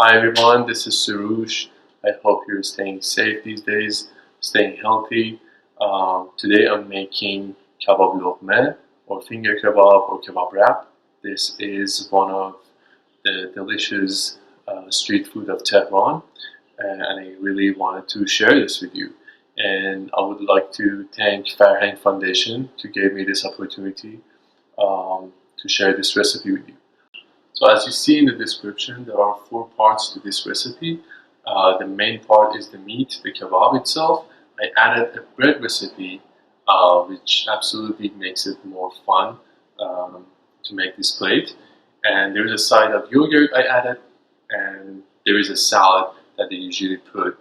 Hi everyone, this is Soroosh. I hope you're staying safe these days, staying healthy. Today I'm making kebab loghmeh or finger kebab or kebab wrap. This is one of the delicious street food of Tehran, and I really wanted to share this with you. And I would like to thank Farhang Foundation to give me this opportunity to share this recipe with you. So as you see in the description, there are 4 parts to this recipe. The main part is the meat, the kebab itself. I added a bread recipe, which absolutely makes it more fun to make this plate. And there is a side of yogurt I added, and there is a salad that they usually put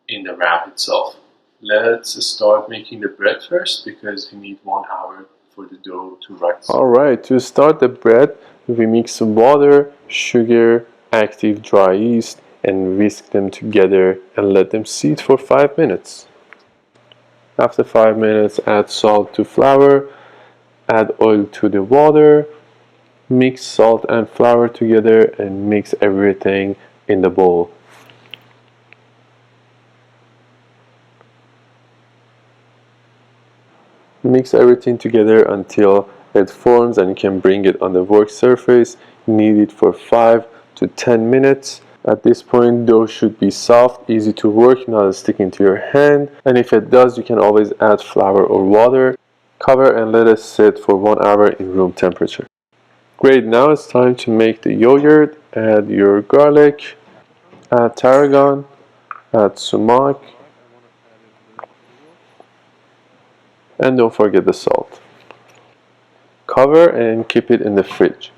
in the wrap itself. Let's start making the bread first because we need 1 hour for the dough to rise. Alright, to start the bread, we mix water, sugar, active dry yeast, and whisk them together and let them sit for 5 minutes. After 5 minutes, add salt to flour, add oil to the water, mix salt and flour together and mix everything in the bowl. Mix everything together until it forms and you can bring it on the work surface. Knead it for 5 to 10 minutes. At this point, dough should be soft, easy to work, not sticking to your hand. And if it does, you can always add flour or water. Cover and let it sit for 1 hour in room temperature. Great, now it's time to make the yogurt. Add your garlic, add tarragon, add sumac, and don't forget the salt. Cover and keep it in the fridge.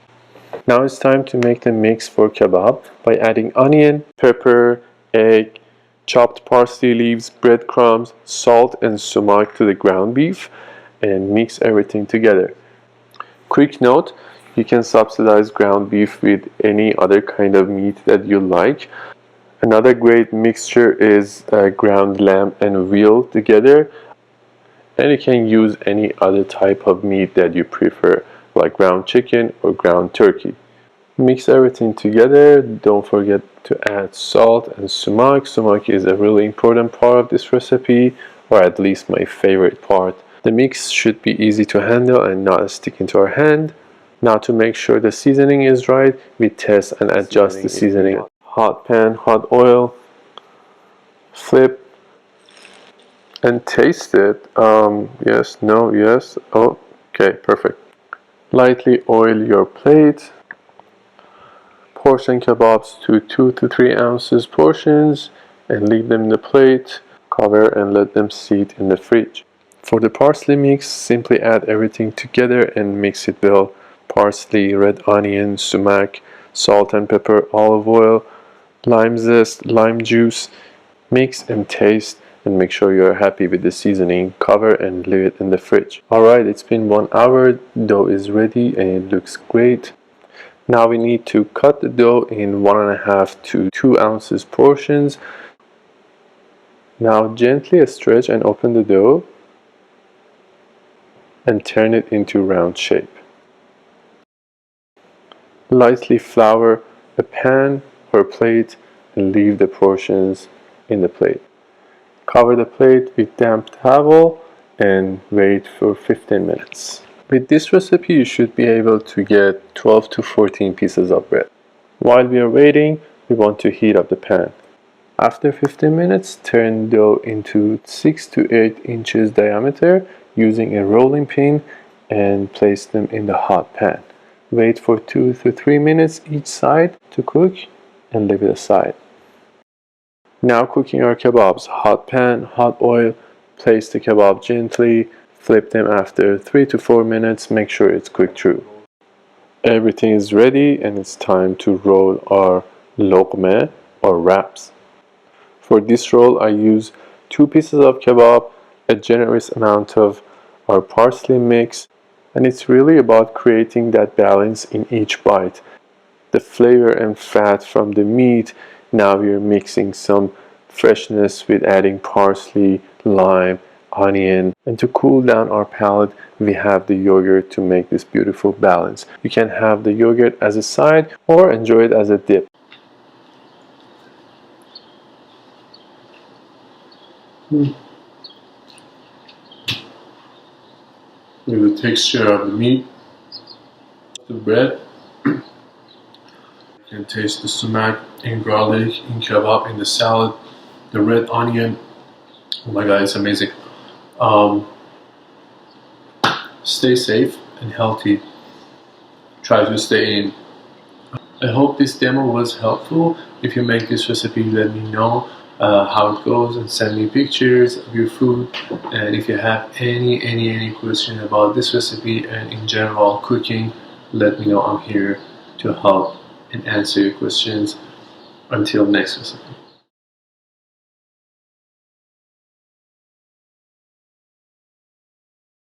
Now it's time to make the mix for kebab by adding onion, pepper, egg, chopped parsley leaves, breadcrumbs, salt and sumac to the ground beef and mix everything together. Quick note, you can subsidize ground beef with any other kind of meat that you like. Another great mixture is ground lamb and veal together. And you can use any other type of meat that you prefer, like ground chicken or ground turkey. Mix everything together. Don't forget to add salt and sumac. Sumac is a really important part of this recipe, or at least my favorite part. The mix should be easy to handle and not stick into our hand. Now to make sure the seasoning is right, we test and adjust the seasoning. Hot pan, hot oil, flip, and taste it. Yes, no, yes. Oh, okay, perfect. Lightly oil your plate. Portion kebabs to 2 to 3 ounces portions and leave them in the plate. Cover and let them sit in the fridge. For the parsley mix, simply add everything together and mix it well. Parsley, red onion, sumac, salt and pepper, olive oil, lime zest, lime juice. Mix and taste and make sure you're happy with the seasoning. Cover and leave it in the fridge. Alright, it's been 1 hour. Dough is ready and it looks great. Now we need to cut the dough in 1.5 to 2 ounces portions. Now gently stretch and open the dough and turn it into round shape. Lightly flour a pan or plate and leave the portions in the plate. Cover the plate with damp towel and wait for 15 minutes. With this recipe, you should be able to get 12 to 14 pieces of bread. While we are waiting, we want to heat up the pan. After 15 minutes, turn dough into 6 to 8 inches diameter using a rolling pin and place them in the hot pan. Wait for 2 to 3 minutes each side to cook and leave it aside. Now cooking our kebabs. Hot pan, hot oil. Place the kebab gently. Flip them after 3 to 4 minutes. Make sure it's cooked through. Everything is ready and it's time to roll our loghmeh or wraps. For this roll I use 2 pieces of kebab, a generous amount of our parsley mix, and it's really about creating that balance in each bite. The flavor and fat from the meat. Now we're mixing some freshness with adding parsley, lime, onion, and to cool down our palate we have the yogurt to make this beautiful balance. You can have the yogurt as a side or enjoy it as a dip. Look at the texture of the meat, the bread. You can taste the sumac in garlic, in kebab, in the salad, the red onion. Oh my god, it's amazing. Stay safe and healthy. Try to stay in. I hope this demo was helpful. If you make this recipe, let me know how it goes and send me pictures of your food. And if you have any question about this recipe and in general cooking, let me know. I'm here to help and answer your questions. Until next recipe.